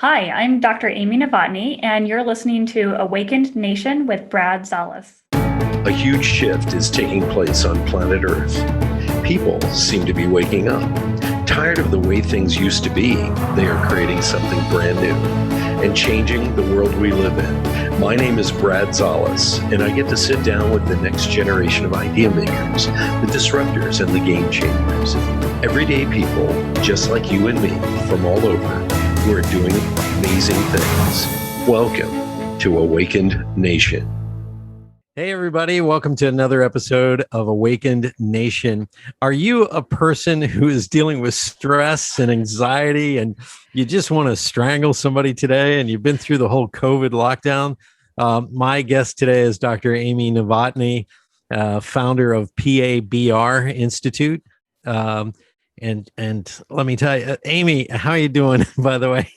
Hi, I'm Dr. Amy Novotny, and you're listening to Awakened Nation with Brad Szollose. A huge shift is taking place on planet Earth. People seem to be waking up. Tired of the way things used to be, they are creating something brand new and changing the world we live in. My name is Brad Szollose, and I get to sit down with the next generation of idea makers, the disruptors, and the game changers. Everyday people, just like you and me, from all over, who are doing amazing things. Welcome to Awakened Nation. Hey, everybody. Welcome to another episode of Awakened Nation. Are you a person who is dealing with stress and anxiety and you just want to strangle somebody today and you've been through the whole COVID lockdown? My guest today is Dr. Amy Novotny, founder of PABR Institute. And let me tell you, Amy, how are you doing, by the way?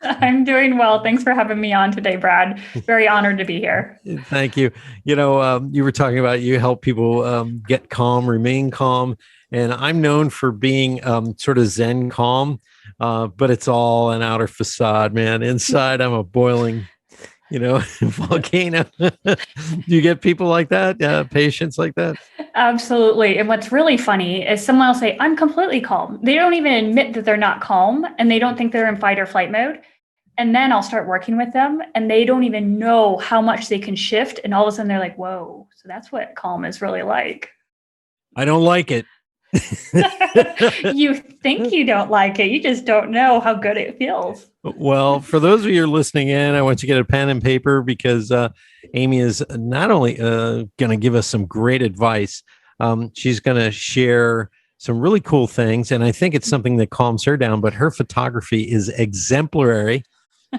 I'm doing well. Thanks for having me on today, Brad. Very honored to be here. Thank you. You know, you were talking about you help people get calm, remain calm. And I'm known for being sort of Zen calm, but it's all an outer facade, man. Inside, I'm a boiling, volcano. Do you get people like that? Patients like that? Absolutely. And what's really funny is someone will say, I'm completely calm. They don't even admit that they're not calm and they don't think they're in fight or flight mode. And then I'll start working with them and they don't even know how much they can shift. And all of a sudden they're like, whoa, so that's what calm is really like. I don't like it. You think you don't like it. You just don't know how good it feels. Well, for those of you who are listening in, I want you to get a pen and paper because Amy is not only going to give us some great advice, she's going to share some really cool things. And I think it's something that calms her down, but her photography is exemplary.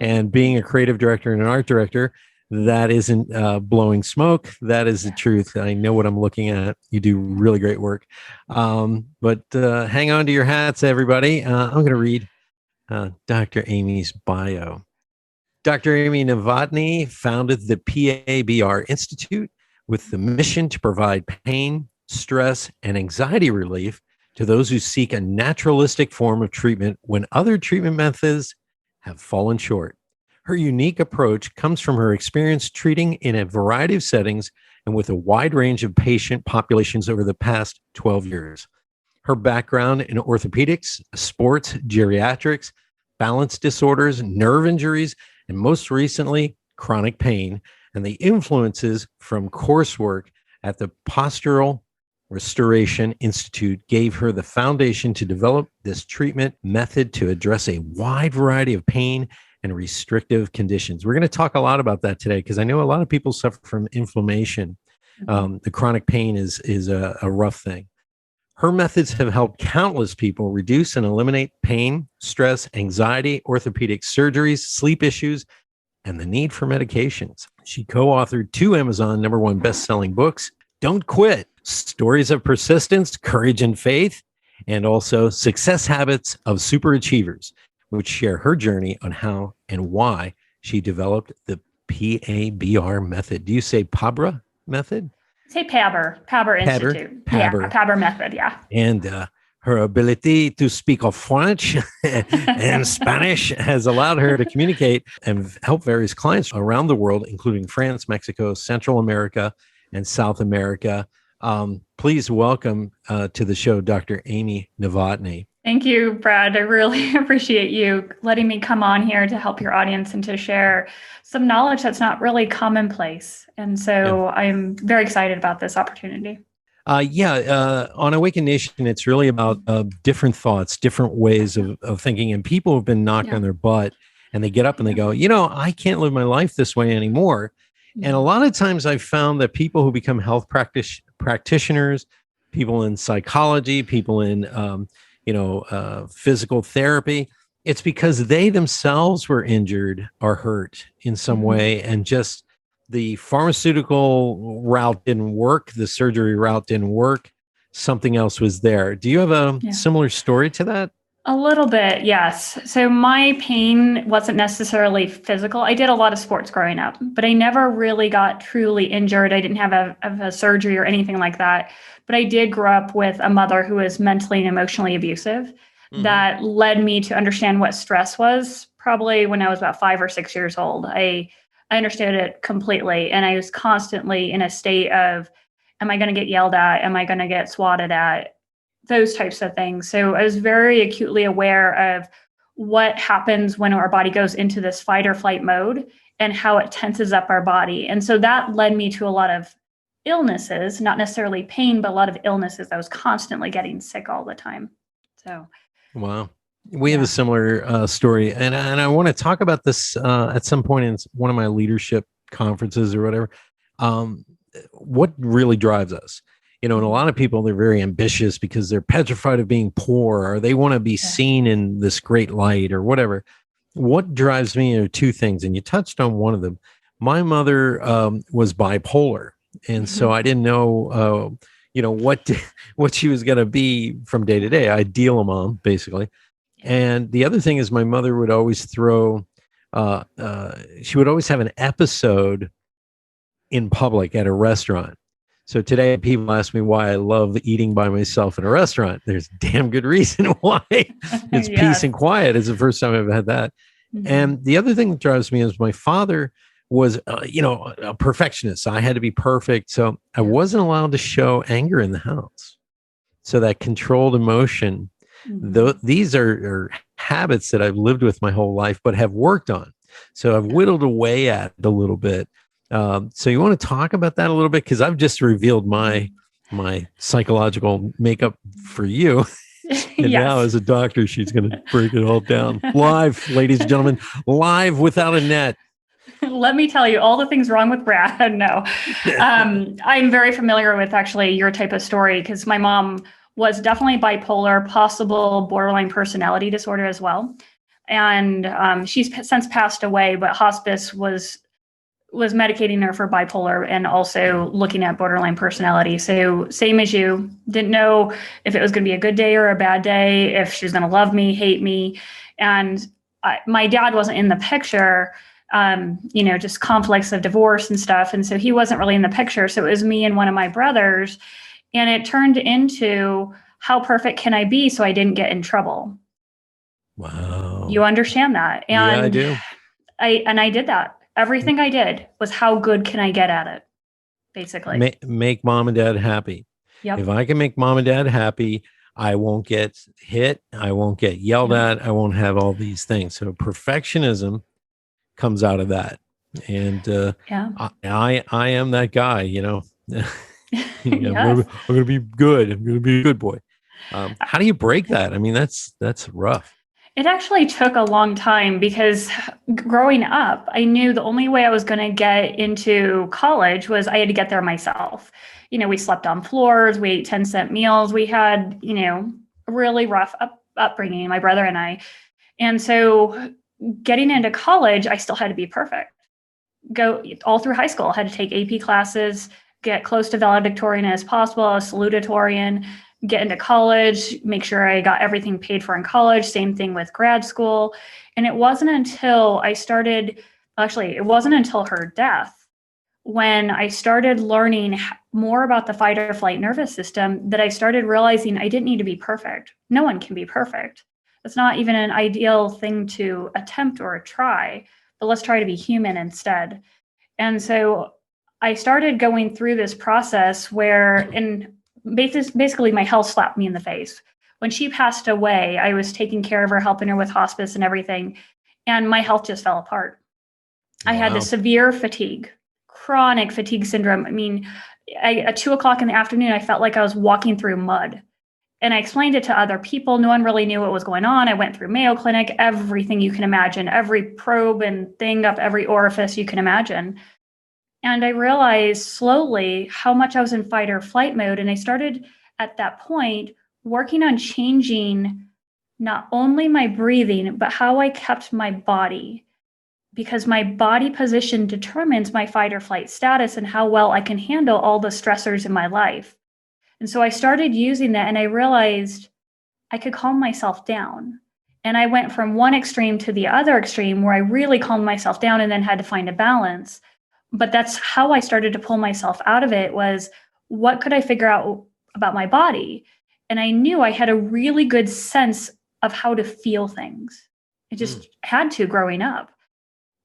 And being a creative director and an art director, that isn't blowing smoke. That is the truth. I know what I'm looking at. You do really great work. But hang on to your hats, everybody. I'm going to read Dr. Amy's bio. Dr. Amy Novotny founded the PABR Institute with the mission to provide pain, stress, and anxiety relief to those who seek a naturalistic form of treatment when other treatment methods have fallen short. Her unique approach comes from her experience treating in a variety of settings and with a wide range of patient populations over the past 12 years. Her background in orthopedics, sports, geriatrics, balance disorders, nerve injuries, and most recently, chronic pain, and the influences from coursework at the Postural Restoration Institute gave her the foundation to develop this treatment method to address a wide variety of pain and restrictive conditions. We're going to talk a lot about that today because I know a lot of people suffer from inflammation. The chronic pain is a rough thing. Her methods have helped countless people reduce and eliminate pain, stress, anxiety, orthopedic surgeries, sleep issues, and the need for medications. She co-authored 2 Amazon #1 best-selling books, Don't Quit, Stories of Persistence, Courage, and Faith, and also Success Habits of Superachievers, which share her journey on how and why she developed the PABR method. Do you say PABR method? Say PABR Institute. PABR. Yeah, PABR method, yeah. And her ability to speak of French and Spanish has allowed her to communicate and help various clients around the world, including France, Mexico, Central America, and South America. Please welcome to the show, Dr. Amy Novotny. Thank you, Brad. I really appreciate you letting me come on here to help your audience and to share some knowledge that's not really commonplace. And so I'm very excited about this opportunity. On Awakened Nation, it's really about different thoughts, different ways of thinking. And people have been knocked on their butt and they get up and they go, I can't live my life this way anymore. And a lot of times I've found that people who become health practitioners, people in psychology, people in physical therapy, it's because they themselves were injured or hurt in some way. And just the pharmaceutical route didn't work. The surgery route didn't work. Something else was there. Do you have a similar story to that? A little bit, yes. So my pain wasn't necessarily physical. I did a lot of sports growing up, but I never really got truly injured. I didn't have a surgery or anything like that. But I did grow up with a mother who was mentally and emotionally abusive. That led me to understand what stress was probably when I was about 5 or 6 years old. I understood it completely. And I was constantly in a state of, am I going to get yelled at? Am I going to get swatted at? Those types of things. So I was very acutely aware of what happens when our body goes into this fight or flight mode and how it tenses up our body. And so that led me to a lot of illnesses, not necessarily pain, but a lot of illnesses. I was constantly getting sick all the time. So, wow. We have a similar story. And I want to talk about this at some point in one of my leadership conferences or whatever. What really drives us? And a lot of people, they're very ambitious because they're petrified of being poor, or they want to be seen in this great light or whatever. What drives me are two things. And you touched on one of them. My mother was bipolar. And so I didn't know, what she was going to be from day to day. Ideal mom, basically. And the other thing is my mother would always she would always have an episode in public at a restaurant. So today people ask me why I love eating by myself in a restaurant. There's a damn good reason why. It's peace and quiet. It's the first time I've had that. And the other thing that drives me is my father was, a perfectionist. I had to be perfect. So I wasn't allowed to show anger in the house. So that controlled emotion, these are habits that I've lived with my whole life, but have worked on. So I've whittled away at it a little bit. So you want to talk about that a little bit? Because I've just revealed my psychological makeup for you. And now as a doctor, she's going to break it all down live, ladies and gentlemen, live without a net. Let me tell you all the things wrong with Brad. No, I'm very familiar with actually your type of story because my mom was definitely bipolar, possible borderline personality disorder as well. And she's since passed away, but hospice was medicating her for bipolar and also looking at borderline personality. So same as you, didn't know if it was going to be a good day or a bad day, if she was going to love me, hate me. And my dad wasn't in the picture, just conflicts of divorce and stuff. And so he wasn't really in the picture. So it was me and one of my brothers. And it turned into how perfect can I be so I didn't get in trouble? Wow. You understand that? And yeah, I do. I did that. Everything I did was how good can I get at it, basically. Make mom and dad happy. Yep. If I can make mom and dad happy, I won't get hit. I won't get yelled at. I won't have all these things. So perfectionism comes out of that. And I am that guy, Yes. I'm going to be good. I'm going to be a good boy. How do you break that? I mean, that's rough. It actually took a long time because growing up, I knew the only way I was going to get into college was I had to get there myself. We slept on floors, we ate 10-cent meals. We had, a really rough upbringing, my brother and I. And so getting into college, I still had to be perfect. Go all through high school, I had to take AP classes, get close to valedictorian as possible, a salutatorian, get into college, make sure I got everything paid for in college. Same thing with grad school. And it wasn't until it wasn't until her death when I started learning more about the fight or flight nervous system that I started realizing I didn't need to be perfect. No one can be perfect. It's not even an ideal thing to attempt or try, but let's try to be human instead. And so I started going through this process where basically my health slapped me in the face. When she passed away, I was taking care of her, helping her with hospice and everything. And my health just fell apart. Wow. I had this severe fatigue, chronic fatigue syndrome. I mean, at 2:00 in the afternoon, I felt like I was walking through mud. And I explained it to other people. No one really knew what was going on. I went through Mayo Clinic, everything you can imagine, every probe and thing up every orifice you can imagine. And I realized slowly how much I was in fight or flight mode. And I started at that point working on changing not only my breathing, but how I kept my body, because my body position determines my fight or flight status and how well I can handle all the stressors in my life. And so I started using that and I realized I could calm myself down. And I went from one extreme to the other extreme where I really calmed myself down and then had to find a balance. But that's how I started to pull myself out of it, was what could I figure out about my body? And I knew I had a really good sense of how to feel things. It just had to growing up.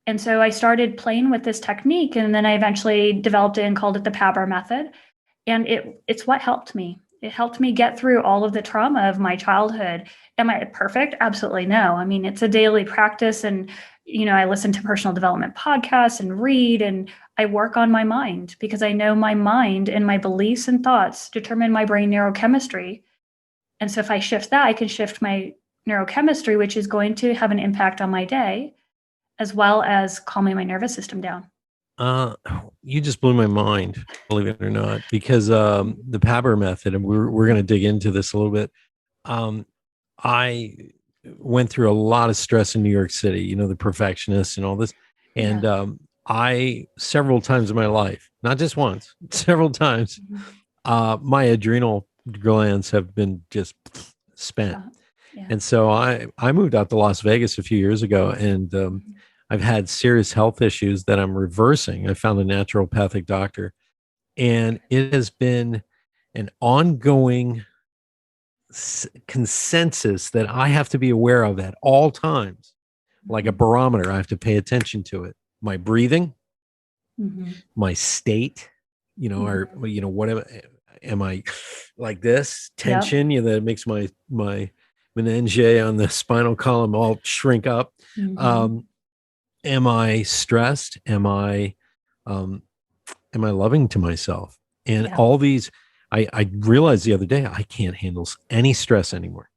And so I started playing with this technique, and then I eventually developed it and called it the PABR method. And it's what helped me. It helped me get through all of the trauma of my childhood. Am I perfect? Absolutely no. I mean, it's a daily practice, and I listen to personal development podcasts and read, and I work on my mind because I know my mind and my beliefs and thoughts determine my brain neurochemistry. And so if I shift that, I can shift my neurochemistry, which is going to have an impact on my day, as well as calming my nervous system down. You just blew my mind, believe it or not, because the PABR method, and we're going to dig into this a little bit. I went through a lot of stress in New York City, the perfectionist and all this. And I, several times in my life, not just once, several times, my adrenal glands have been just spent. And so I moved out to Las Vegas a few years ago, and I've had serious health issues that I'm reversing. I found a naturopathic doctor, and it has been an ongoing consensus that I have to be aware of at all times, like a barometer. I have to pay attention to it. My breathing, my state, or what am I like this tension? That makes my meninge on the spinal column all shrink up. Am I stressed? Am I loving to myself? And all these, I realized the other day, I can't handle any stress anymore.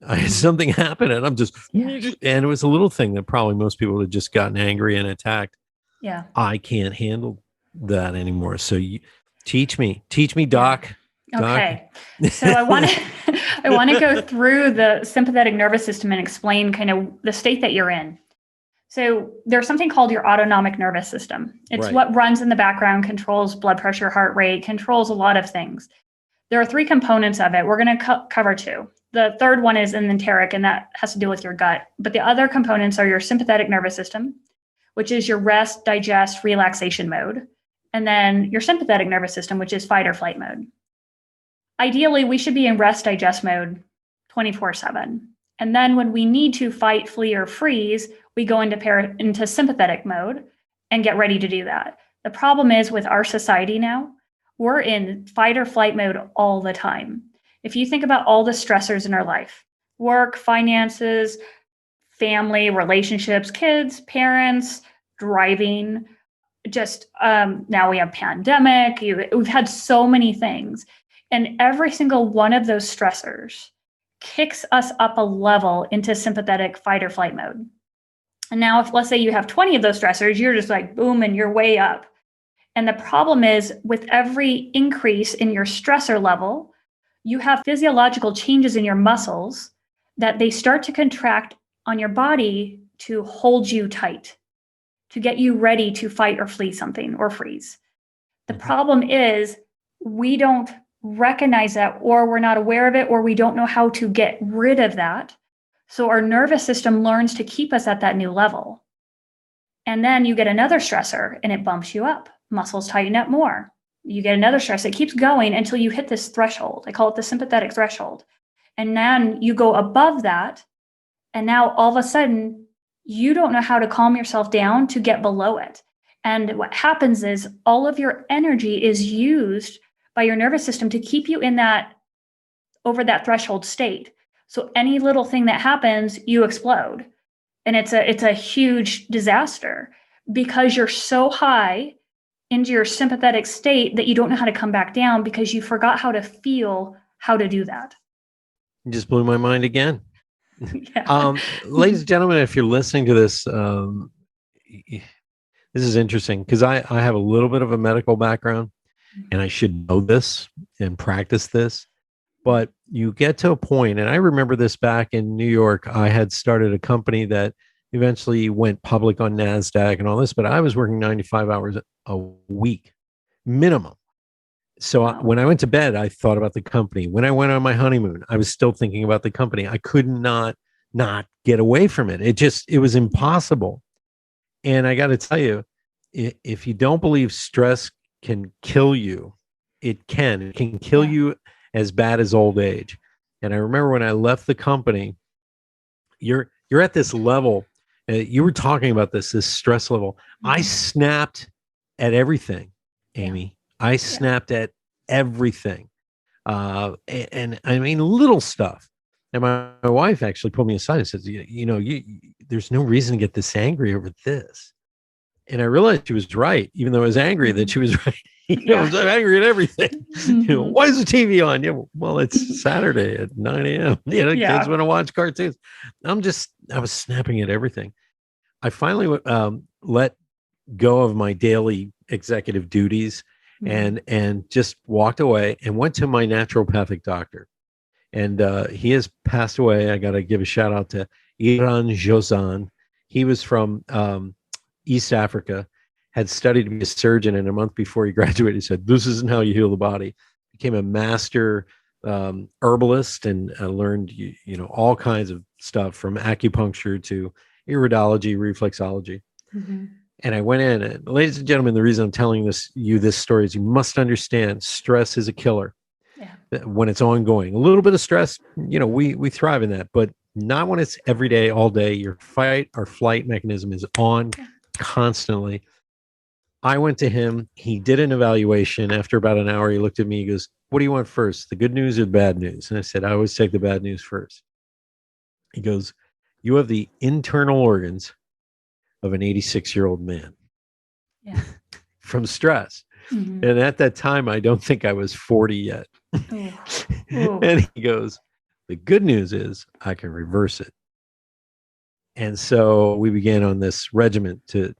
I had something happen, and I'm just, and it was a little thing that probably most people would have just gotten angry and attacked. Yeah. I can't handle that anymore. So you teach me, Doc. Okay. So I want to go through the sympathetic nervous system and explain kind of the state that you're in. So there's something called your autonomic nervous system. It's what runs in the background, controls blood pressure, heart rate, controls a lot of things. There are 3 components of it. We're going to cover 2. The third one is an enteric, and that has to do with your gut. But the other components are your sympathetic nervous system, which is your rest, digest, relaxation mode. And then your sympathetic nervous system, which is fight or flight mode. Ideally, we should be in rest, digest mode 24/7. And then when we need to fight, flee, or freeze, we go into sympathetic mode and get ready to do that. The problem is with our society now, we're in fight or flight mode all the time. If you think about all the stressors in our life, work, finances, family, relationships, kids, parents, driving, just now we have pandemic, we've had so many things. And every single one of those stressors kicks us up a level into sympathetic fight or flight mode. And now if let's say you have 20 of those stressors, you're just like, boom, and you're way up. And the problem is with every increase in your stressor level, you have physiological changes in your muscles that they start to contract on your body to hold you tight, to get you ready to fight or flee something or freeze. The problem is we don't recognize that, or we're not aware of it, or we don't know how to get rid of that. So our nervous system learns to keep us at that new level. And then you get another stressor and it bumps you up. Muscles tighten up more. You get another stress. It keeps going until you hit this threshold. I call it the sympathetic threshold. And then you go above that. And now all of a sudden, you don't know how to calm yourself down to get below it. And what happens is all of your energy is used by your nervous system to keep you in that, over that threshold state. So any little thing that happens, you explode. And it's a huge disaster because you're so high into your sympathetic state that you don't know how to come back down because you forgot how to feel how to do that. You just blew my mind again. Ladies and gentlemen, if you're listening to this, this is interesting because I have a little bit of a medical background and I should know this and practice this. But you get to a point, and I remember this back in New York, I had started a company that eventually went public on NASDAQ and all this, but I was working 95 hours a week minimum. So when I went to bed, I thought about the company. When I went on my honeymoon, I was still thinking about the company. I could not get away from it. It was impossible. And I got to tell you, if you don't believe stress can kill you, it can kill you as bad as old age. And I remember when I left the company, you're you're at this level. You were talking about this stress level. I snapped at everything, Amy. I snapped at everything. And I mean, little stuff. And my wife actually pulled me aside and says, there's no reason to get this angry over this. And I realized she was right, even though I was angry that she was right. I was angry at everything. Why is the TV on? Yeah, well, it's Saturday at 9 a.m. Kids want to watch cartoons. I was snapping at everything. I finally let go of my daily executive duties and just walked away and went to my naturopathic doctor. And he has passed away. I got to give a shout out to Iran Jozan. He was from East Africa, had studied to be a surgeon, and a month before he graduated, he said, "This isn't how you heal the body." Became a master herbalist and learned all kinds of stuff from acupuncture to iridology, reflexology. And I went in, and ladies and gentlemen, the reason I'm telling you this story is you must understand stress is a killer. When it's ongoing, a little bit of stress, we thrive in that, but not when it's every day, all day. Your fight or flight mechanism is on constantly. I went to him. He did an evaluation. After about an hour, he looked at me. He goes, "What do you want first, the good news or the bad news?" And I said, "I always take the bad news first." He goes, "You have the internal organs of an 86-year-old man from stress." And at that time, I don't think I was 40 yet. And he goes, "The good news is I can reverse it." And so we began on this regimen to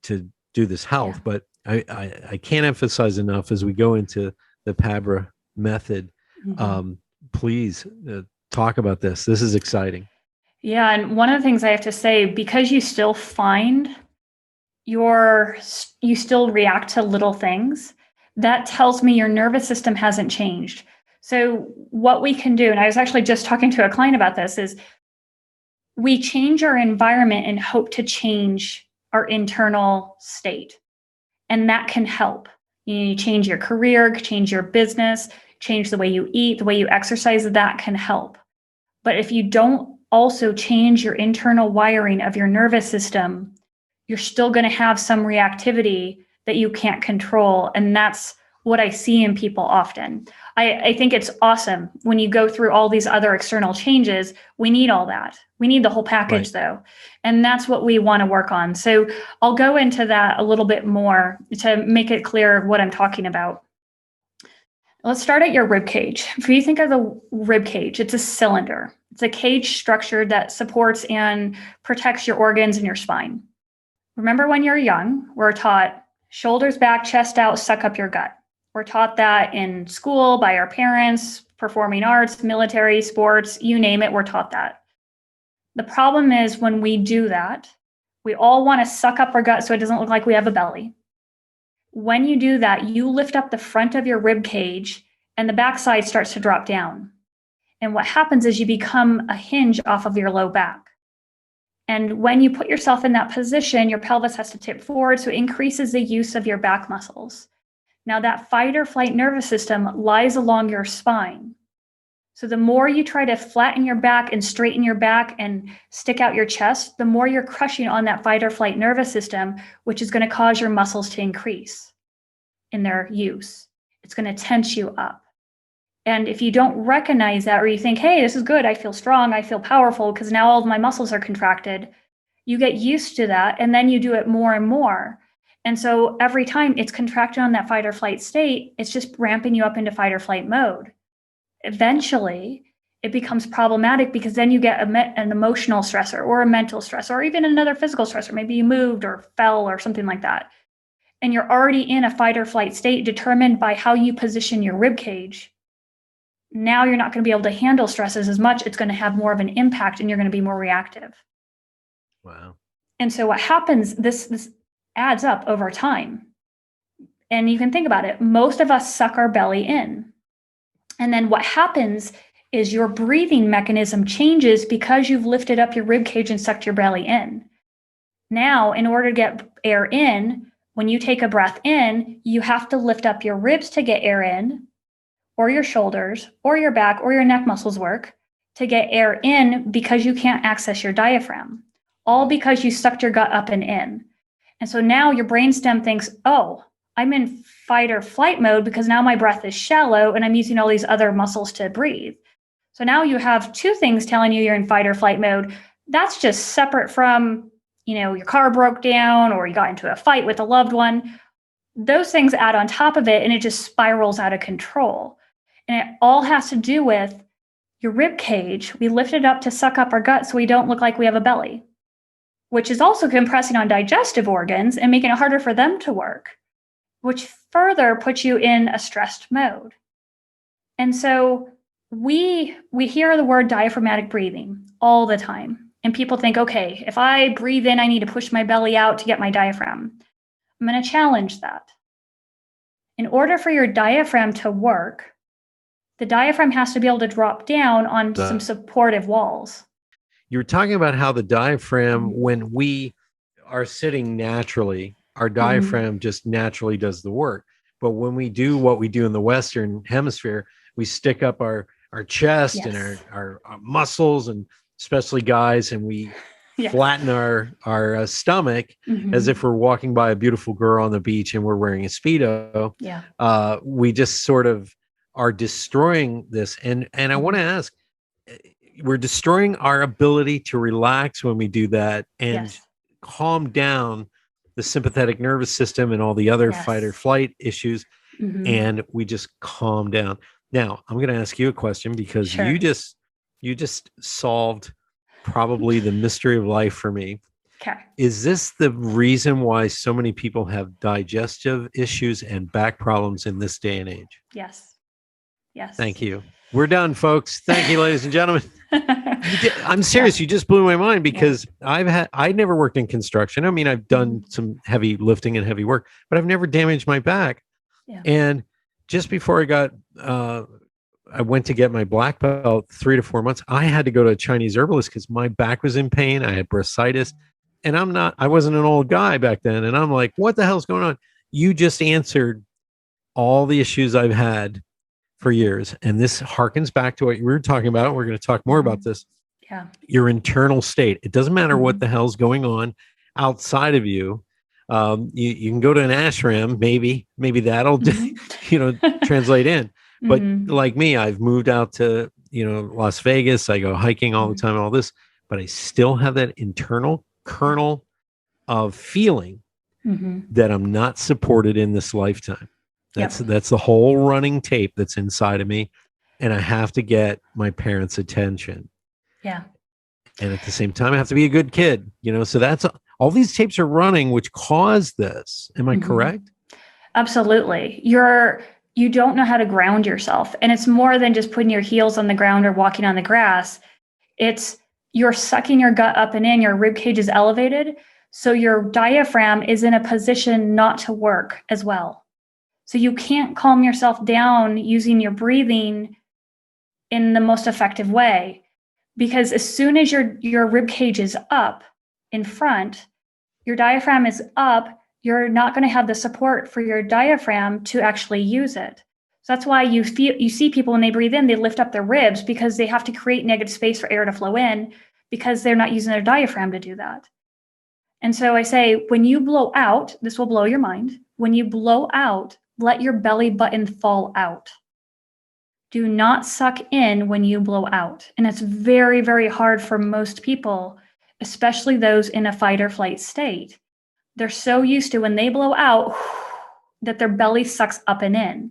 do this health. But I can't emphasize enough as we go into the PABR method. Please talk about this. This is exciting. Yeah. And one of the things I have to say, because you still find you still react to little things, that tells me your nervous system hasn't changed. So what we can do, and I was actually just talking to a client about this, is we change our environment and hope to change our internal state. And that can help. You change your career, change your business, change the way you eat, the way you exercise, that can help. But if you don't also change your internal wiring of your nervous system, you're still going to have some reactivity that you can't control. And that's what I see in people often. I think it's awesome when you go through all these other external changes. We need all that. We need the whole package, though. And that's what we want to work on. So I'll go into that a little bit more to make it clear what I'm talking about. Let's start at your rib cage. If you think of the rib cage, it's a cylinder. It's a cage structure that supports and protects your organs and your spine. Remember when you're young, we're taught shoulders back, chest out, suck up your gut. We're taught that in school by our parents, performing arts, military, sports, you name it, we're taught that. The problem is when we do that, we all want to suck up our gut so it doesn't look like we have a belly. When you do that, you lift up the front of your rib cage and the backside starts to drop down. And what happens is you become a hinge off of your low back. And when you put yourself in that position, your pelvis has to tip forward, so it increases the use of your back muscles. Now that fight or flight nervous system lies along your spine. So the more you try to flatten your back and straighten your back and stick out your chest, the more you're crushing on that fight or flight nervous system, which is going to cause your muscles to increase in their use. It's going to tense you up. And if you don't recognize that, or you think, hey, this is good, I feel strong, I feel powerful because now all of my muscles are contracted, you get used to that and then you do it more and more. And so every time it's contracted on that fight or flight state, it's just ramping you up into fight or flight mode. Eventually, it becomes problematic because then you get an emotional stressor or a mental stressor or even another physical stressor. Maybe you moved or fell or something like that. And you're already in a fight or flight state determined by how you position your rib cage. Now you're not going to be able to handle stresses as much. It's going to have more of an impact and you're going to be more reactive. Wow. And so what happens, this adds up over time. And you can think about it. Most of us suck our belly in. And then what happens is your breathing mechanism changes because you've lifted up your rib cage and sucked your belly in. Now, in order to get air in, when you take a breath in, you have to lift up your ribs to get air in, or your shoulders, or your back, or your neck muscles work to get air in because you can't access your diaphragm. all because you sucked your gut up and in. And so now your brainstem thinks, oh, I'm in fight or flight mode because now my breath is shallow and I'm using all these other muscles to breathe. So now you have two things telling you you're in fight or flight mode. That's just separate from, your car broke down or you got into a fight with a loved one. Those things add on top of it and it just spirals out of control. And it all has to do with your rib cage. We lift it up to suck up our gut so we don't look like we have a belly, which is also compressing on digestive organs and making it harder for them to work, which further puts you in a stressed mode. And so we hear the word diaphragmatic breathing all the time. And people think, okay, if I breathe in, I need to push my belly out to get my diaphragm. I'm going to challenge that. In order for your diaphragm to work, the diaphragm has to be able to drop down on some supportive walls. You were talking about how the diaphragm, when we are sitting naturally, our diaphragm just naturally does the work. But when we do what we do in the Western hemisphere, we stick up our chest and our muscles, and especially guys, and we flatten our stomach as if we're walking by a beautiful girl on the beach and we're wearing a Speedo. We just sort of are destroying this. And I want to ask, we're destroying our ability to relax when we do that and calm down the sympathetic nervous system and all the other fight or flight issues. And we just calm down. Now, I'm going to ask you a question because you just solved probably the mystery of life for me. Okay. Is this the reason why so many people have digestive issues and back problems in this day and age? Yes. Thank you. We're done, folks. Thank you, ladies and gentlemen. I'm serious. You just blew my mind because I never worked in construction. I mean, I've done some heavy lifting and heavy work, but I've never damaged my back. And just before I went to get my black belt 3 to 4 months, I had to go to a Chinese herbalist because my back was in pain. I had bursitis, and I wasn't an old guy back then. And I'm like, what the hell's going on? You just answered all the issues I've had for years. And this harkens back to what you were talking about. We're going to talk more about this. Your internal state. It doesn't matter what the hell's going on outside of you. You can go to an ashram, maybe that'll translate in. But like me, I've moved out to Las Vegas. I go hiking all the time, all this, but I still have that internal kernel of feeling that I'm not supported in this lifetime. That's the whole running tape that's inside of me, and I have to get my parents' attention. And at the same time, I have to be a good kid. So that's all these tapes are running, which cause this. Am I correct? Absolutely. You don't know how to ground yourself. And it's more than just putting your heels on the ground or walking on the grass. It's you're sucking your gut up and in, your rib cage is elevated. So your diaphragm is in a position not to work as well. So you can't calm yourself down using your breathing in the most effective way. Because as soon as your rib cage is up in front, your diaphragm is up, you're not going to have the support for your diaphragm to actually use it. So that's why you see people when they breathe in, they lift up their ribs because they have to create negative space for air to flow in because they're not using their diaphragm to do that. And so I say, when you blow out, this will blow your mind. When you blow out, let your belly button fall out. Do not suck in when you blow out. And it's very, very hard for most people, especially those in a fight or flight state. They're so used to when they blow out that their belly sucks up and in.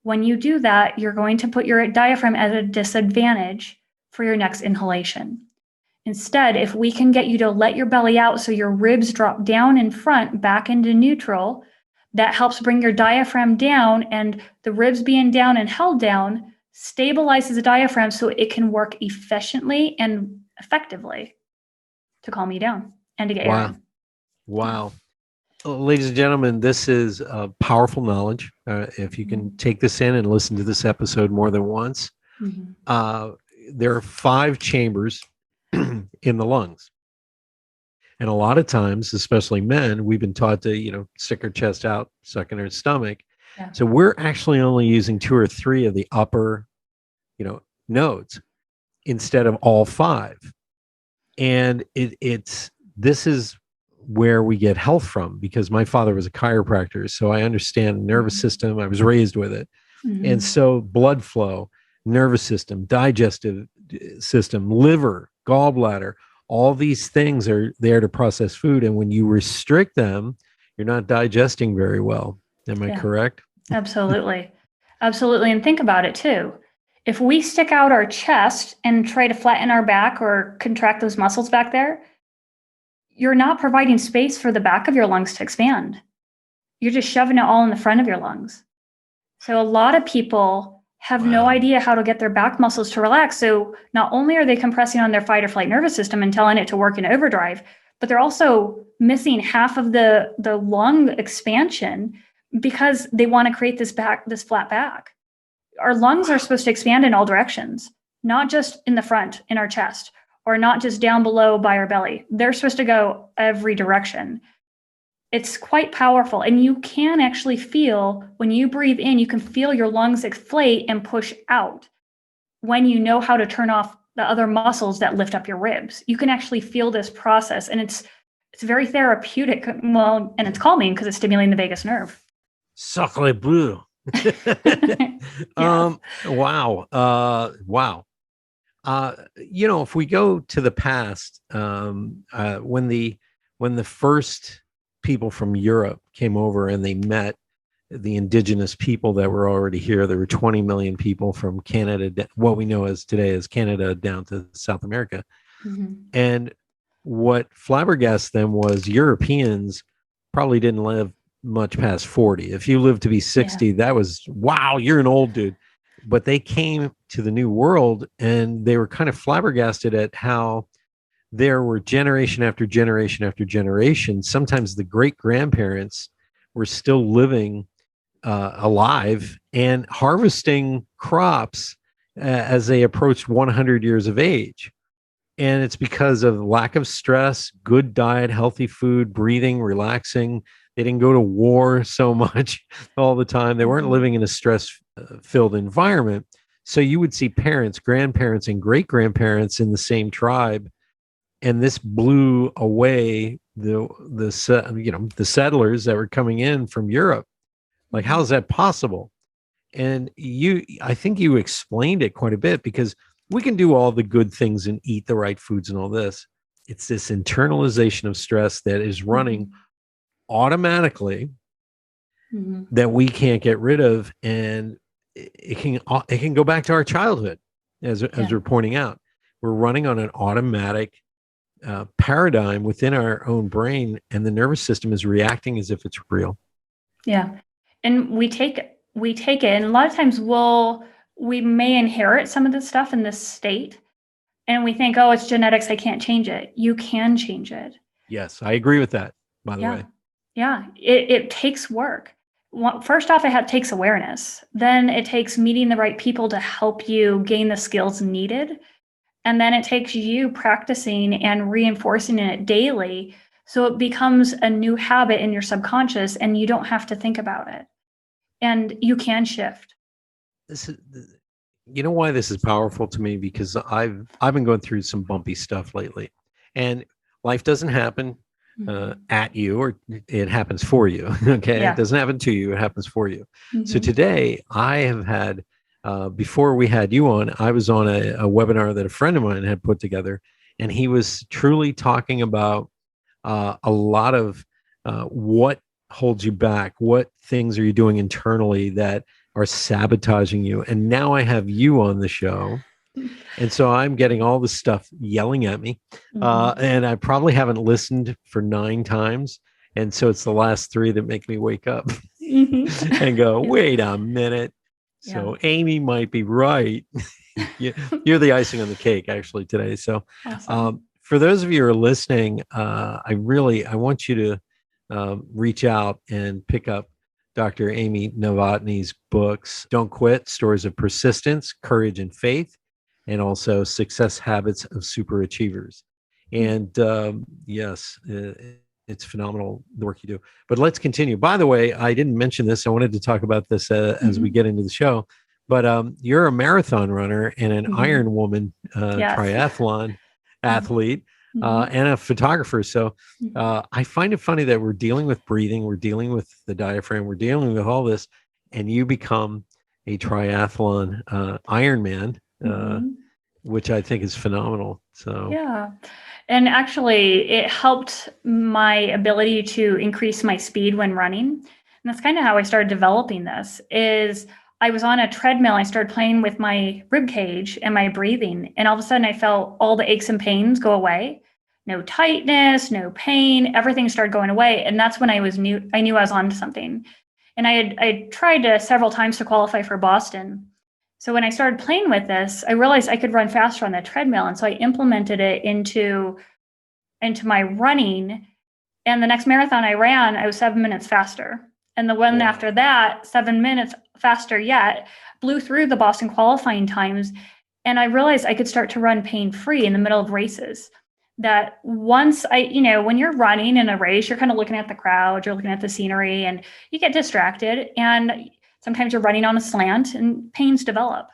When you do that, you're going to put your diaphragm at a disadvantage for your next inhalation. Instead, if we can get you to let your belly out so your ribs drop down in front, back into neutral, that helps bring your diaphragm down, and the ribs being down and held down stabilizes the diaphragm so it can work efficiently and effectively to calm you down and to get air in. Wow. Ladies and gentlemen, this is powerful knowledge. If you can take this in and listen to this episode more than once, there are 5 chambers in the lungs. And a lot of times, especially men, we've been taught to, stick our chest out, suck in our stomach. So we're actually only using 2 or 3 of the upper, nodes instead of all 5. And this is where we get health from, because my father was a chiropractor. So I understand the nervous system. I was raised with it. And so blood flow, nervous system, digestive system, liver, gallbladder, all these things are there to process food. And when you restrict them, you're not digesting very well. Am I correct? Absolutely. Absolutely. And think about it too. If we stick out our chest and try to flatten our back or contract those muscles back there, you're not providing space for the back of your lungs to expand. You're just shoving it all in the front of your lungs. So a lot of people have no idea how to get their back muscles to relax. So not only are they compressing on their fight or flight nervous system and telling it to work in overdrive, but they're also missing half of the lung expansion because they want to create this flat back. Our lungs are supposed to expand in all directions, not just in the front, in our chest, or not just down below by our belly. They're supposed to go every direction. It's quite powerful. And you can actually feel, when you breathe in, you can feel your lungs inflate and push out when you know how to turn off the other muscles that lift up your ribs. You can actually feel this process, and it's very therapeutic. Well, and it's calming because it's stimulating the vagus nerve. Sacre bleu. Wow. Wow. If we go to the past, when the first people from Europe came over and they met the indigenous people that were already here, there were 20 million people from Canada, what we know as today as Canada, down to South America. And what flabbergasted them was Europeans probably didn't live much past 40. If you lived to be 60, that was, wow, you're an old dude. But they came to the New World and they were kind of flabbergasted at how there were generation after generation after generation. Sometimes the great grandparents were still living alive and harvesting crops as they approached 100 years of age. And it's because of lack of stress, good diet, healthy food, breathing, relaxing. They didn't go to war so much all the time. They weren't living in a stress-filled environment. So you would see parents, grandparents, and great-grandparents in the same tribe. And this blew away the settlers that were coming in from Europe. Like, how is that possible? And I think you explained it quite a bit, because we can do all the good things and eat the right foods and all this. It's this internalization of stress that is running automatically that we can't get rid of, and it can go back to our childhood, as we're pointing out. We're running on an automatic paradigm within our own brain, and the nervous system is reacting as if it's real. Yeah, and we take it, and a lot of times we may inherit some of this stuff in this state, and we think, oh, it's genetics, I can't change it. You can change it. Yes, I agree with that, by the way. Yeah, it takes work. First off, it takes awareness. Then it takes meeting the right people to help you gain the skills needed. And then it takes you practicing and reinforcing it daily, so it becomes a new habit in your subconscious and you don't have to think about it. And you can shift. You know why this is powerful to me? Because I've been going through some bumpy stuff lately, and life doesn't happen at you, or it happens for you. Okay. It doesn't happen to you. It happens for you. So today I have had, before we had you on, I was on a webinar that a friend of mine had put together, and he was truly talking about a lot of what holds you back, what things are you doing internally that are sabotaging you. And now I have you on the show. And so I'm getting all this stuff yelling at me. And I probably haven't listened for 9 times. And so it's the last 3 that make me wake up and go, wait a minute. So Amy might be right. You're the icing on the cake, actually, today. So for those of you who are listening, I want you to reach out and pick up Dr. Amy Novotny's books, Don't Quit, Stories of Persistence, Courage and Faith, and also Success Habits of Superachievers. And yes, it's phenomenal, the work you do. But let's continue. By the way, I didn't mention this. I wanted to talk about this as we get into the show. But you're a marathon runner and an Iron Woman triathlon athlete. and a photographer. So I find it funny that we're dealing with breathing, we're dealing with the diaphragm, we're dealing with all this, and you become a triathlon Ironman, which I think is phenomenal. So yeah. And actually, it helped my ability to increase my speed when running. And that's kind of how I started developing this. Is I was on a treadmill. I started playing with my rib cage and my breathing, and all of a sudden, I felt all the aches and pains go away. No tightness, no pain. Everything started going away, and that's when I knew I was on to something. And I tried several times to qualify for Boston. So when I started playing with this, I realized I could run faster on the treadmill. And so I implemented it into my running. And the next marathon I ran, I was 7 minutes faster. And the one after that, 7 minutes faster yet, blew through the Boston qualifying times. And I realized I could start to run pain-free in the middle of races. That once when you're running in a race, you're kind of looking at the crowd, you're looking at the scenery, and you get distracted. And sometimes you're running on a slant and pains develop.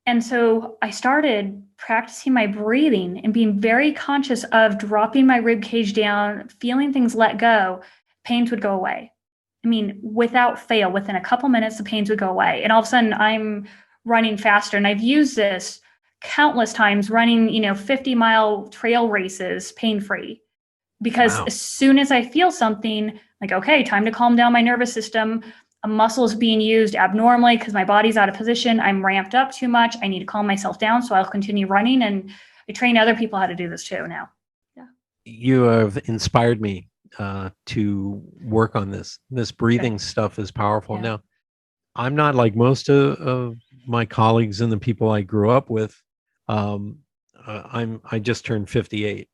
And so I started practicing my breathing and being very conscious of dropping my rib cage down, feeling things let go. Pains would go away. I mean, without fail, within a couple minutes, the pains would go away. And all of a sudden I'm running faster. And I've used this countless times running, 50-mile trail races pain-free. Because as soon as I feel something like, okay, time to calm down my nervous system, a muscle is being used abnormally because my body's out of position, I'm ramped up too much, I need to calm myself down, so I'll continue running. And I train other people how to do this too now. Yeah. You have inspired me to work on this. This breathing stuff is powerful. Yeah. Now, I'm not like most of my colleagues and the people I grew up with. I just turned 58.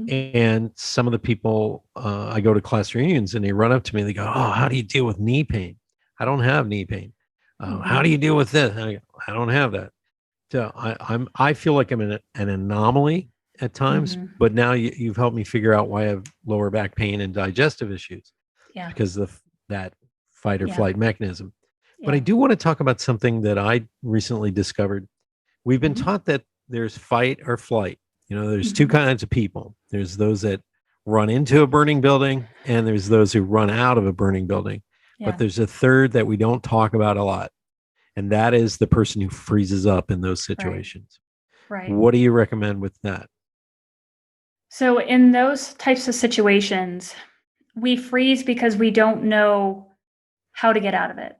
And some of the people, I go to class reunions and they run up to me, they go, "Oh, how do you deal with knee pain?" I don't have knee pain. How do you deal with this? I don't have that. So I feel like I'm in an anomaly at times, but now you've helped me figure out why I have lower back pain and digestive issues. Yeah. Because of that fight or flight mechanism. Yeah. But I do want to talk about something that I recently discovered. We've been taught that there's fight or flight. There's two kinds of people. There's those that run into a burning building, and there's those who run out of a burning building. But there's a third that we don't talk about a lot, and that is the person who freezes up in those situations. Right. What do you recommend with that? So in those types of situations, we freeze because we don't know how to get out of it.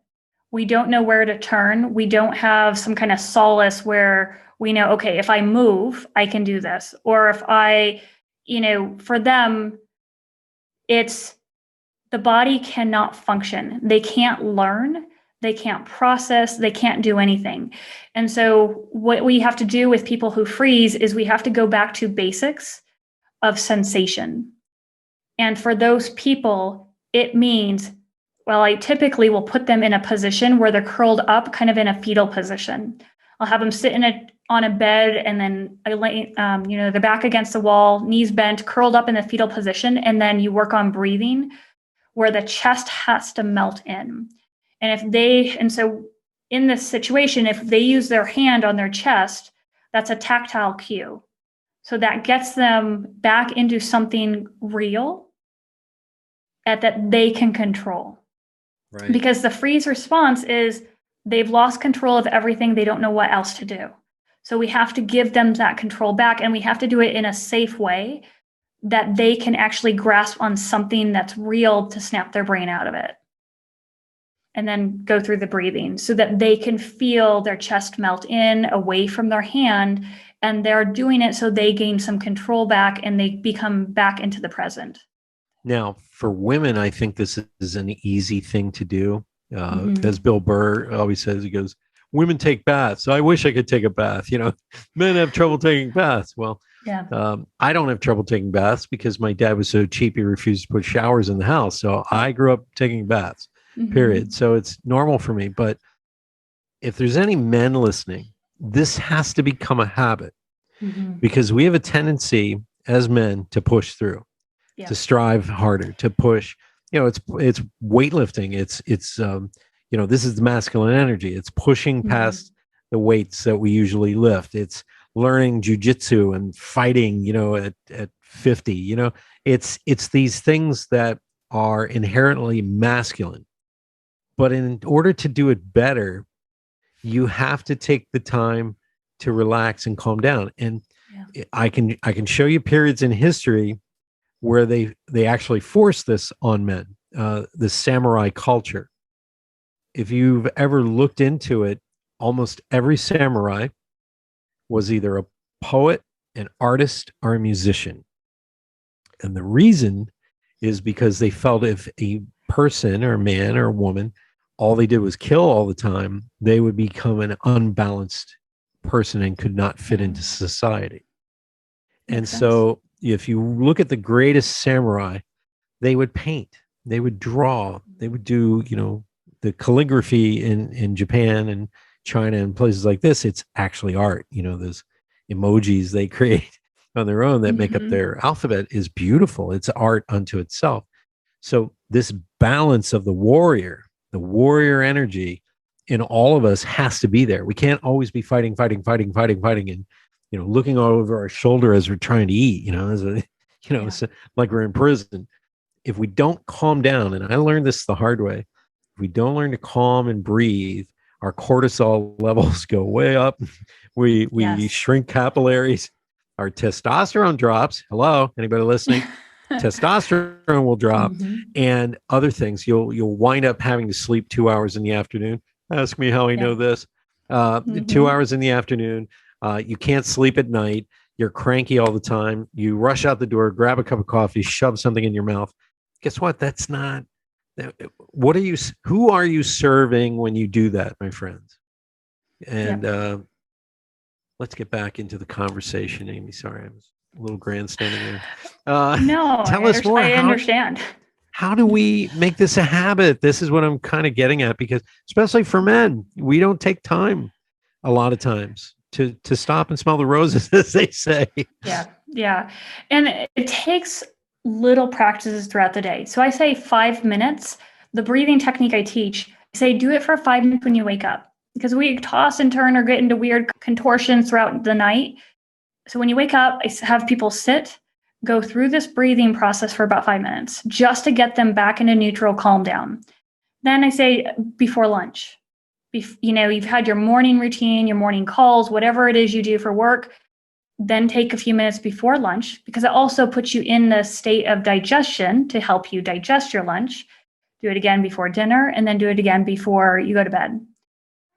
We don't know where to turn. We don't have some kind of solace where we know, okay, if I move, I can do this. Or if I, for them, it's the body cannot function. They can't learn. They can't process. They can't do anything. And so what we have to do with people who freeze is we have to go back to basics of sensation. And for those people, it means, well, I typically will put them in a position where they're curled up, kind of in a fetal position. I'll have them sit on a bed, and then I lay, their back against the wall, knees bent, curled up in the fetal position. And then you work on breathing where the chest has to melt in. And so in this situation, if they use their hand on their chest, that's a tactile cue. So that gets them back into something real that they can control. Right. Because the freeze response is they've lost control of everything. They don't know what else to do. So we have to give them that control back, and we have to do it in a safe way that they can actually grasp on something that's real to snap their brain out of it. And then go through the breathing so that they can feel their chest melt in away from their hand. And they're doing it so they gain some control back and they become back into the present. Now, for women, I think this is an easy thing to do. As Bill Burr always says, he goes, "Women take baths. I wish I could take a bath. Men have trouble taking baths." Well, I don't have trouble taking baths because my dad was so cheap, he refused to put showers in the house. So I grew up taking baths, period. So it's normal for me. But if there's any men listening, this has to become a habit because we have a tendency as men to push through, to strive harder, to push. It's weightlifting. It's this is the masculine energy. It's pushing past the weights that we usually lift. It's learning jujitsu and fighting, at 50. It's these things that are inherently masculine. But in order to do it better, you have to take the time to relax and calm down. And I can show you periods in history where they actually force this on men, the samurai culture. If you've ever looked into it, almost every samurai was either a poet, an artist, or a musician. And the reason is because they felt if a person or a man or a woman, all they did was kill all the time, they would become an unbalanced person and could not fit into society. And so if you look at the greatest samurai, they would paint, they would draw, they would do, the calligraphy in Japan and China and places like this. It's actually art. Those emojis they create on their own that make up their alphabet is beautiful. It's art unto itself. So this balance of the warrior energy in all of us has to be there. We can't always be fighting, and looking all over our shoulder as we're trying to eat. It's like we're in prison. If we don't calm down, and I learned this the hard way, if we don't learn to calm and breathe, our cortisol levels go way up. We shrink capillaries. Our testosterone drops. Hello, anybody listening? Testosterone will drop, and other things. You'll wind up having to sleep 2 hours in the afternoon. Ask me how I know this. 2 hours in the afternoon. You can't sleep at night. You're cranky all the time. You rush out the door, grab a cup of coffee, shove something in your mouth. Guess what? That's not. Who are you serving when you do that, my friends? And let's get back into the conversation, Amy. Sorry, I was a little grandstanding there. No, tell us more. I understand. How do we make this a habit? This is what I'm kind of getting at, because especially for men, we don't take time a lot of times to stop and smell the roses, as they say. Yeah. And it takes little practices throughout the day. So I say 5 minutes. The breathing technique I teach, I say do it for 5 minutes when you wake up, because we toss and turn or get into weird contortions throughout the night. So when you wake up, I have people go through this breathing process for about 5 minutes just to get them back into neutral, calm down. Then I say before lunch, you've had your morning routine, your morning calls, whatever it is you do for work, then take a few minutes before lunch, because it also puts you in the state of digestion to help you digest your lunch. Do it again before dinner, and then do it again before you go to bed.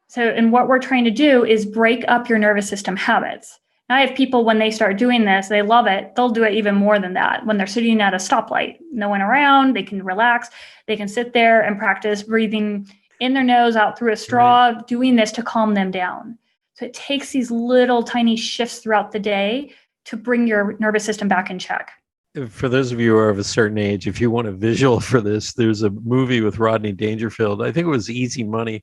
So, and what we're trying to do is break up your nervous system habits. Now, I have people, when they start doing this, they love it. They'll do it even more than that. When they're sitting at a stoplight, no one around, they can relax. They can sit there and practice breathing in their nose, out through a straw, doing this to calm them down. So it takes these little tiny shifts throughout the day to bring your nervous system back in check. For those of you who are of a certain age, if you want a visual for this, there's a movie with Rodney Dangerfield. I think it was Easy Money,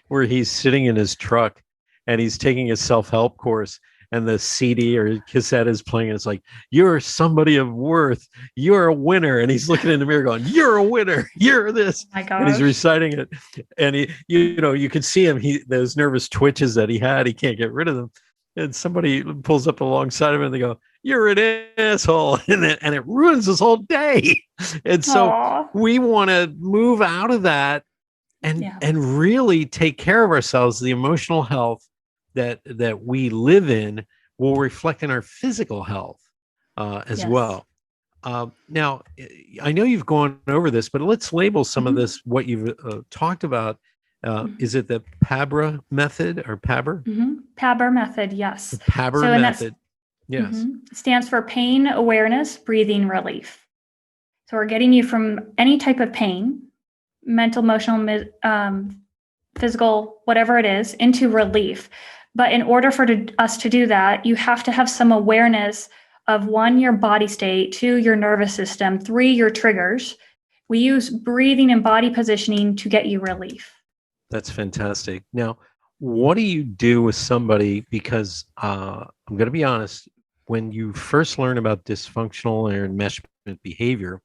where he's sitting in his truck and he's taking a self-help course, and the CD or cassette is playing. And it's like, you're somebody of worth. You're a winner. And he's looking in the mirror going, you're a winner. You're this. Oh my gosh. And he's reciting it. And you could see him, those nervous twitches that he had, he can't get rid of them. And somebody pulls up alongside of him and they go, you're an asshole. And it ruins his whole day. And so we want to move out of that and really take care of ourselves. The emotional health that we live in will reflect in our physical health as well. Now, I know you've gone over this, but let's label some of this, what you've talked about. Is it the PABR method or PABR? PABR method, yes. The PABR method, yes. It stands for pain, awareness, breathing, relief. So we're getting you from any type of pain, mental, emotional, physical, whatever it is, into relief. But in order for us to do that, you have to have some awareness of 1, your body state, 2, your nervous system, 3, your triggers. We use breathing and body positioning to get you relief. That's fantastic. Now, what do you do with somebody? Because I'm going to be honest, when you first learn about dysfunctional or enmeshment behavior,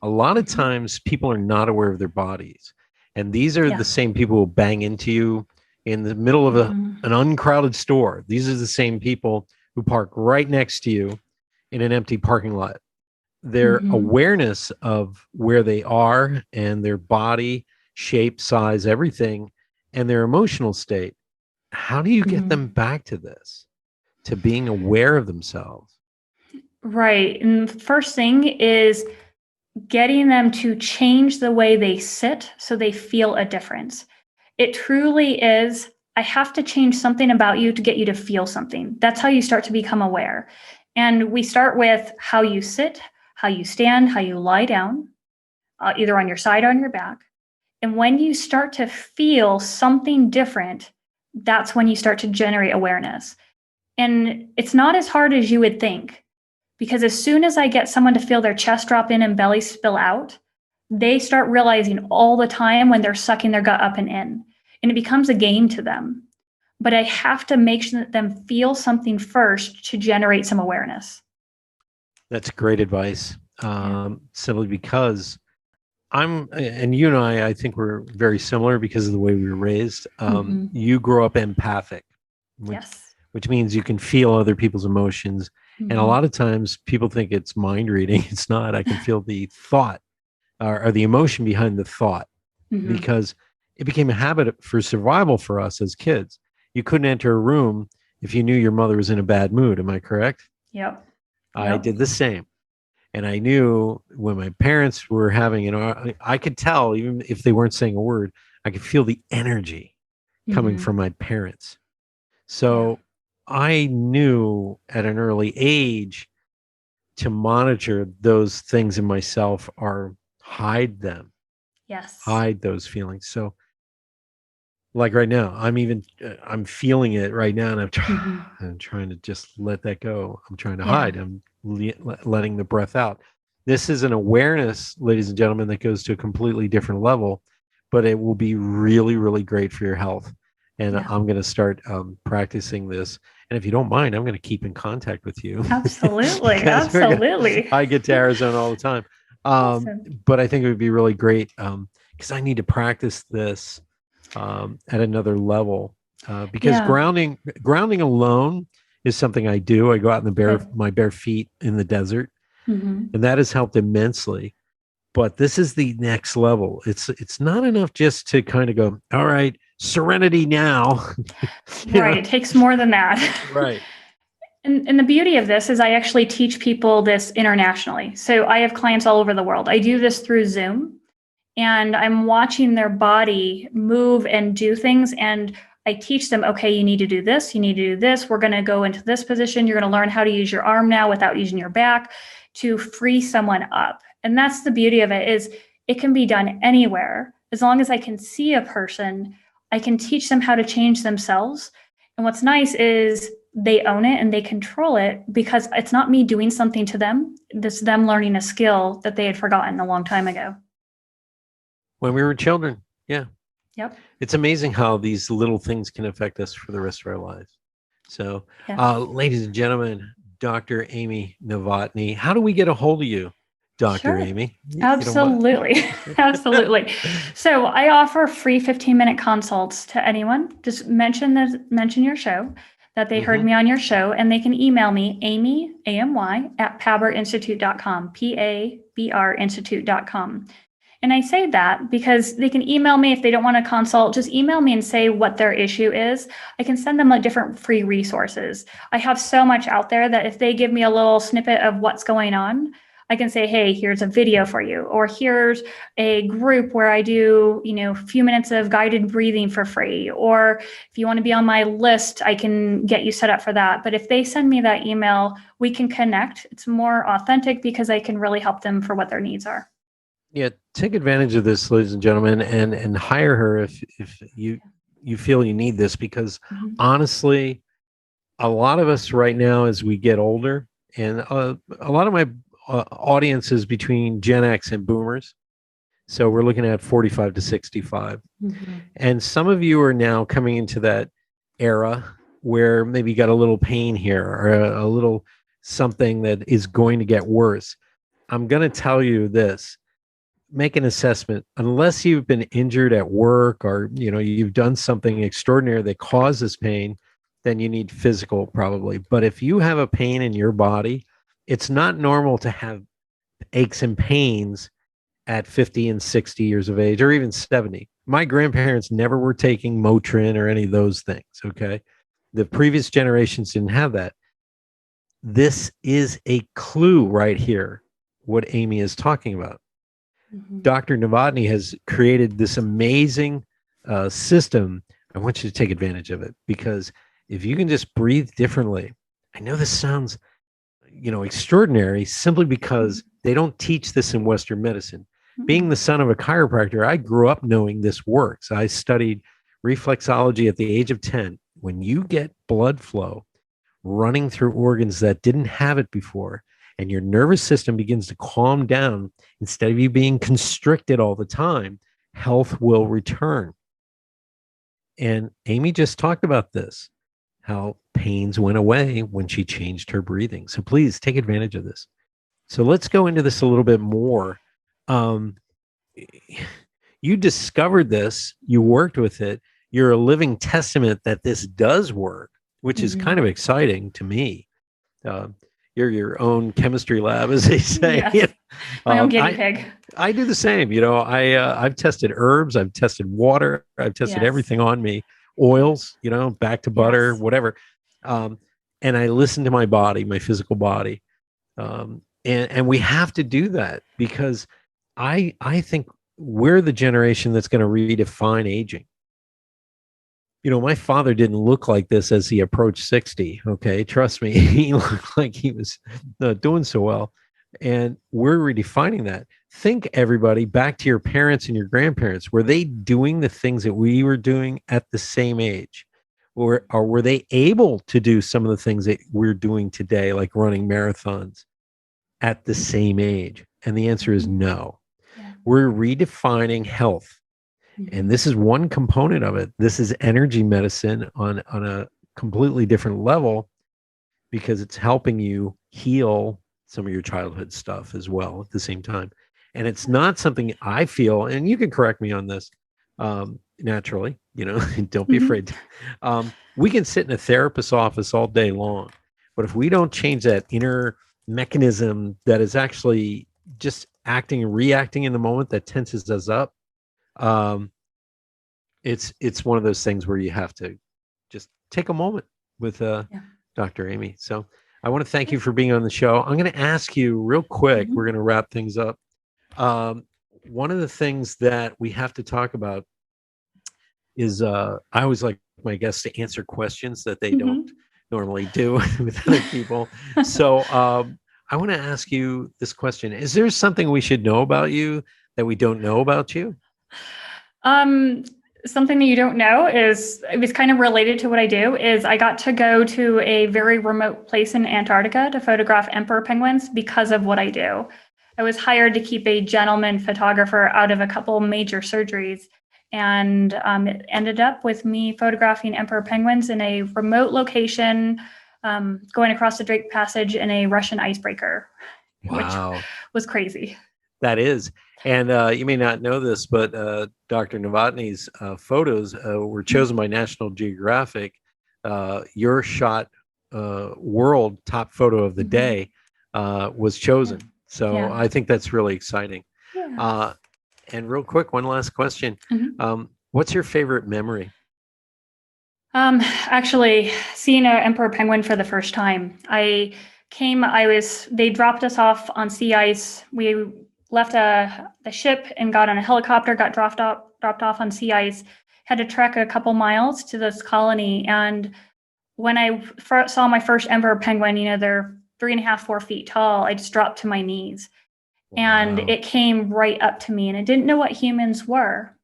a lot of times people are not aware of their bodies. And these are the same people who bang into you. in the middle of an uncrowded store. These are the same people who park right next to you in an empty parking lot. Their awareness of where they are and their body, shape, size, everything, and their emotional state. How do you get them back to this, to being aware of themselves? Right. And the first thing is getting them to change the way they sit so they feel a difference. It truly is, I have to change something about you to get you to feel something. That's how you start to become aware. And we start with how you sit, how you stand, how you lie down, either on your side or on your back. And when you start to feel something different, that's when you start to generate awareness. And it's not as hard as you would think, because as soon as I get someone to feel their chest drop in and belly spill out, they start realizing all the time when they're sucking their gut up and in. And it becomes a game to them. But I have to make sure that them feel something first to generate some awareness. That's great advice. Simply because and you and I think we're very similar because of the way we were raised. You grow up empathic, which means you can feel other people's emotions. And a lot of times people think it's mind reading. It's not. I can feel the thought or the emotion behind the thought, because it became a habit for survival for us as kids. You couldn't enter a room if you knew your mother was in a bad mood. Am I correct? Yep. I did the same. And I knew when my parents were having I could tell, even if they weren't saying a word, I could feel the energy coming from my parents. So I knew at an early age to monitor those things in myself or hide them. Yes. Hide those feelings. So like right now, I'm feeling it right now, and I'm trying to just let that go. I'm trying to hide. I'm letting the breath out. This is an awareness, ladies and gentlemen, that goes to a completely different level, but it will be really, really great for your health. And I'm going to start practicing this. And if you don't mind, I'm going to keep in contact with you. Absolutely. Absolutely. I get to Arizona all the time. But I think it would be really great because I need to practice this at another level, because grounding alone is something I do. I go out in my bare feet in the desert, and that has helped immensely. But this is the next level. It's not enough just to kind of go, all right, serenity now. Right. It takes more than that. Right. And the beauty of this is I actually teach people this internationally. So I have clients all over the world. I do this through Zoom. And I'm watching their body move and do things. And I teach them, okay, you need to do this. You need to do this. We're going to go into this position. You're going to learn how to use your arm now without using your back to free someone up. And that's the beauty of it, is it can be done anywhere. As long as I can see a person, I can teach them how to change themselves. And what's nice is they own it and they control it, because it's not me doing something to them. It's them learning a skill that they had forgotten a long time ago. When we were children. Yeah. Yep. It's amazing how these little things can affect us for the rest of our lives. So, ladies and gentlemen, Dr. Amy Novotny, how do we get a hold of you, Dr. Amy? Absolutely. Absolutely. So I offer free 15-minute consults to anyone. Just mention your show, that they heard me on your show, and they can email me, Amy, AMY, at PABRinstitute.com, PABR Institute.com. And I say that because they can email me if they don't want to consult. Just email me and say what their issue is. I can send them different free resources. I have so much out there that if they give me a little snippet of what's going on, I can say, hey, here's a video for you, or here's a group where I do, a few minutes of guided breathing for free. Or if you want to be on my list, I can get you set up for that. But if they send me that email, we can connect. It's more authentic because I can really help them for what their needs are. Yeah, take advantage of this, ladies and gentlemen, and hire her if you feel you need this, because honestly, a lot of us right now, as we get older, and a lot of my audience is between Gen X and Boomers, so we're looking at 45 to 65, and some of you are now coming into that era where maybe you got a little pain here or a little something that is going to get worse. I'm going to tell you this. make an assessment. Unless you've been injured at work or, you've done something extraordinary that causes pain, then you need physical probably. But if you have a pain in your body, it's not normal to have aches and pains at 50 and 60 years of age, or even 70. My grandparents never were taking Motrin or any of those things. Okay. The previous generations didn't have that. This is a clue right here, what Amy is talking about. Dr. Novotny has created this amazing system. I want you to take advantage of it, because if you can just breathe differently, I know this sounds, extraordinary, simply because they don't teach this in Western medicine. Being the son of a chiropractor, I grew up knowing this works. I studied reflexology at the age of 10. When you get blood flow running through organs that didn't have it before, and your nervous system begins to calm down, instead of you being constricted all the time, health will return. And Amy just talked about this, how pains went away when she changed her breathing. So please take advantage of this. So let's go into this a little bit more. You discovered this, you worked with it. You're a living testament that this does work, which is kind of exciting to me. You're your own chemistry lab, as they say. Yes. My own guinea pig. I do the same. I've tested herbs, I've tested water, I've tested everything on me, oils, back to butter, whatever. And I listen to my body, my physical body. And we have to do that, because I think we're the generation that's going to redefine aging. My father didn't look like this as he approached 60. Okay. Trust me. He looked like he was doing so well. And we're redefining that. Think, everybody, back to your parents and your grandparents. Were they doing the things that we were doing at the same age? Or were they able to do some of the things that we're doing today, like running marathons, at the same age? And the answer is no. Yeah. We're redefining health. And this is one component of it. This is energy medicine on a completely different level, because it's helping you heal some of your childhood stuff as well at the same time. And it's not something I feel, and you can correct me on this, naturally, don't be afraid. We can sit in a therapist's office all day long, but if we don't change that inner mechanism that is actually just acting and reacting in the moment that tenses us up, it's one of those things where you have to just take a moment with Dr. Amy. So I want to thank you for being on the show. I'm going to ask you real quick, we're going to wrap things up. One of the things that we have to talk about is I always like my guests to answer questions that they don't normally do with other people. So I want to ask you this question. Is there something we should know about you that we don't know about you? Something that you don't know is, it was kind of related to what I do, is I got to go to a very remote place in Antarctica to photograph emperor penguins because of what I do. I was hired to keep a gentleman photographer out of a couple major surgeries. And it ended up with me photographing emperor penguins in a remote location, going across the Drake Passage in a Russian icebreaker, which was crazy. That is. And you may not know this, but Dr. Novotny's photos were chosen by National Geographic. Your shot world top photo of the day was chosen. So I think that's really exciting. Yeah. And real quick, one last question. What's your favorite memory? Actually, seeing an emperor penguin for the first time. They dropped us off on sea ice. We left the ship and got on a helicopter, got dropped off on sea ice, had to trek a couple miles to this colony. And when I saw my first emperor penguin, they're 3.5, 4 feet tall, I just dropped to my knees. And it came right up to me, and I didn't know what humans were.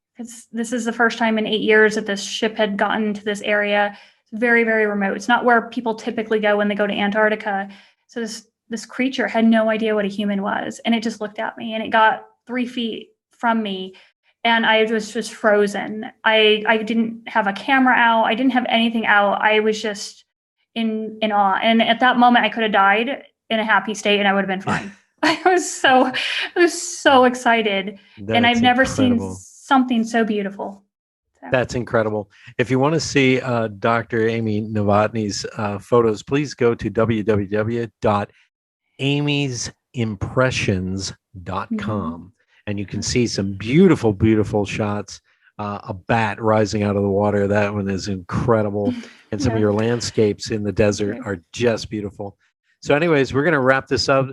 This is the first time in 8 years that this ship had gotten to this area. It's very, very remote. It's not where people typically go when they go to Antarctica. So this creature had no idea what a human was. And it just looked at me, and it got 3 feet from me. And I was just frozen. I didn't have a camera out. I didn't have anything out. I was just in awe. And at that moment, I could have died in a happy state and I would have been fine. I was so excited. And I've never seen something so beautiful. So. That's incredible. If you want to see Dr. Amy Novotny's photos, please go to www.amysimpressions.com. And you can see some beautiful, beautiful shots. A bat rising out of the water. That one is incredible. And some of your landscapes in the desert are just beautiful. So anyways, we're going to wrap this up.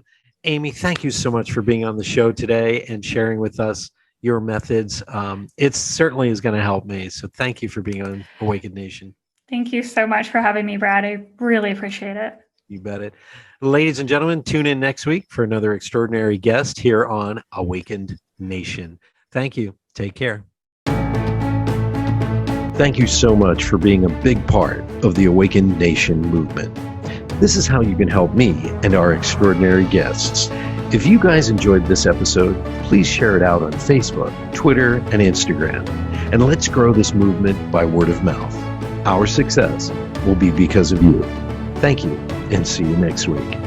Amy, thank you so much for being on the show today and sharing with us your methods. It certainly is going to help me. So thank you for being on Awakened Nation. Thank you so much for having me, Brad. I really appreciate it. You bet it. Ladies and gentlemen, tune in next week for another extraordinary guest here on Awakened Nation. Thank you. Take care. Thank you so much for being a big part of the Awakened Nation movement. This is how you can help me and our extraordinary guests. If you guys enjoyed this episode, please share it out on Facebook, Twitter, and Instagram. And let's grow this movement by word of mouth. Our success will be because of you. Thank you, and see you next week.